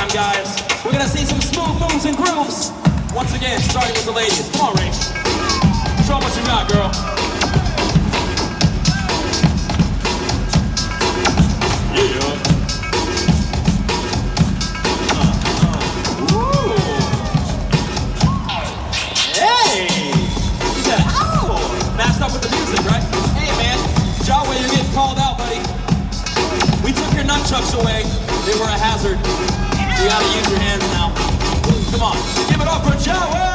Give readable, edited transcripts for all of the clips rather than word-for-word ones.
time, guys. We're gonna see some smooth moves and grooves. Once again, starting with the ladies. Come on, Rach. Show 'em what you got, girl. Yeah. Hey! He said, ow! Matched up with the music, right? Hey, man. Jawway, you're getting called out, buddy. We took your nunchucks away. They were a hazard. You gotta use your hands now. Come on. Give it up for Jawway!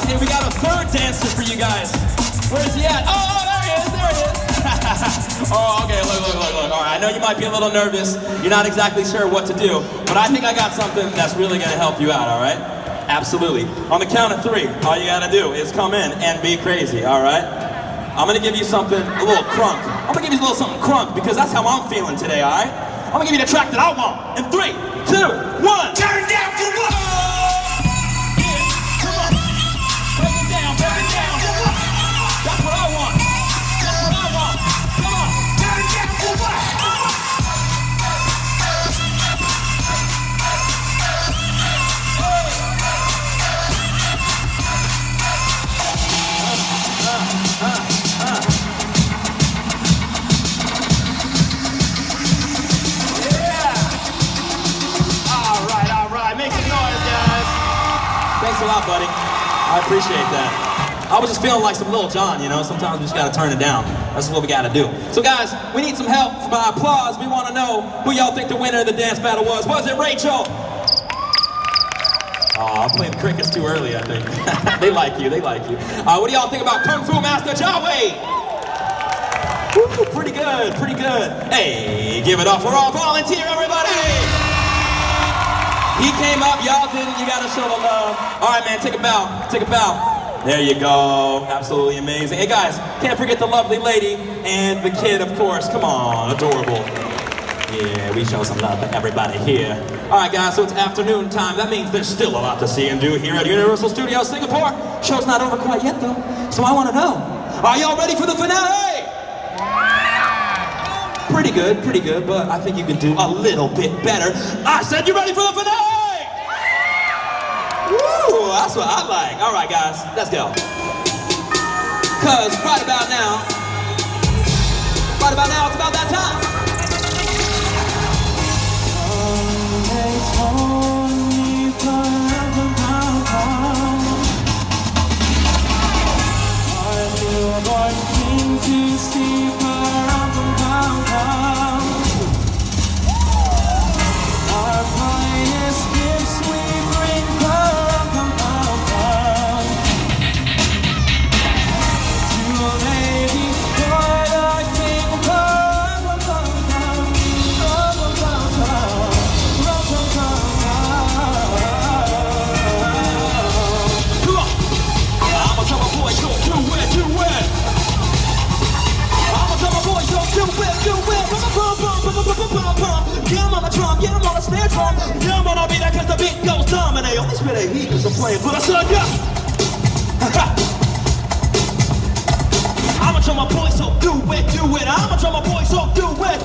Hey, we got a third dancer for you guys. Where is he at? Oh, there he is. Oh, okay, look. All right, I know you might be a little nervous. You're not exactly sure what to do, but I think I got something that's really gonna help you out, all right? Absolutely. On the count of 3, all you gotta do is come in and be crazy, all right? I'm gonna give you something, a little crunk. I'm gonna give you a little something crunk because that's how I'm feeling today, all right? I'm gonna give you the track that I want. In 3, 2, 1. Turn down for what? That's what I want. Come on. Turn down for what? Yeah. All right. Make some noise, guys. Thanks a lot, buddy. I appreciate that. I was just feeling like some Lil Jon, you know? Sometimes we just gotta turn it down. That's what we gotta do. So guys, we need some help for my applause. We wanna know who y'all think the winner of the dance battle was. Was it Rachel? Oh, I played the crickets too early, I think. They like you. What do y'all think about Kung Fu Master Jawway? Woo, pretty good. Hey, give it up for our volunteer, everybody! He came up, y'all didn't, you gotta show the love. All right, man, take a bow. There you go, absolutely amazing. Hey guys, can't forget the lovely lady and the kid, of course. Come on, adorable. Yeah, we show some love to everybody here. All right, guys, so it's afternoon time. That means there's still a lot to see and do here at Universal Studios Singapore. Show's not over quite yet, though. So I want to know, are y'all ready for the finale? Pretty good, but I think you can do a little bit better. I said you ready for the finale? Woo, that's what I like. All right, guys, let's go. Cause right about now, it's about that time. Yeah, I'm on the drum, yeah, I'm on the snare drum. Yeah, I'm on the beat cause the beat goes dumb. And they only spit a heat cause I'm playing for the sun, yeah. I'ma tell my boys, so do it. I'ma tell my boys, so do it.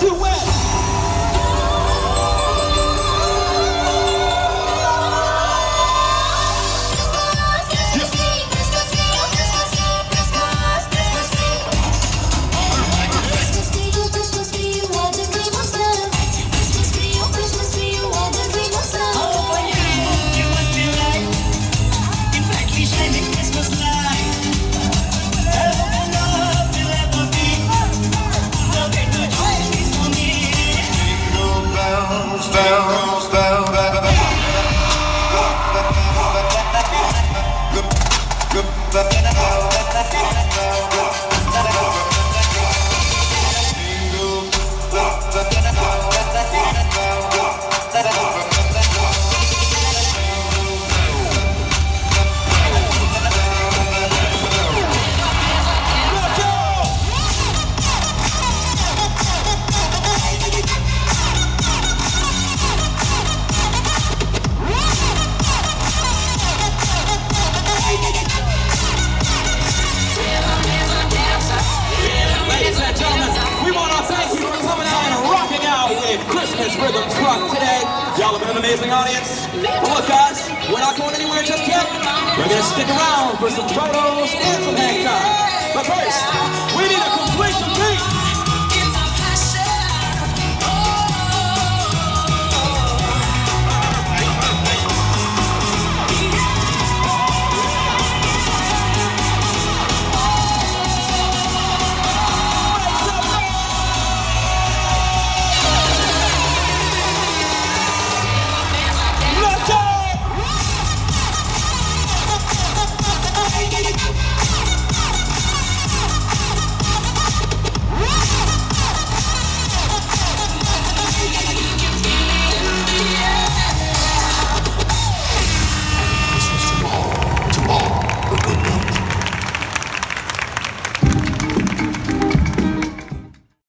rhythm truck today. Y'all have been an amazing audience. But look, guys, we're not going anywhere just yet. We're gonna stick around for some photos and some hang time. But first, we need to complete the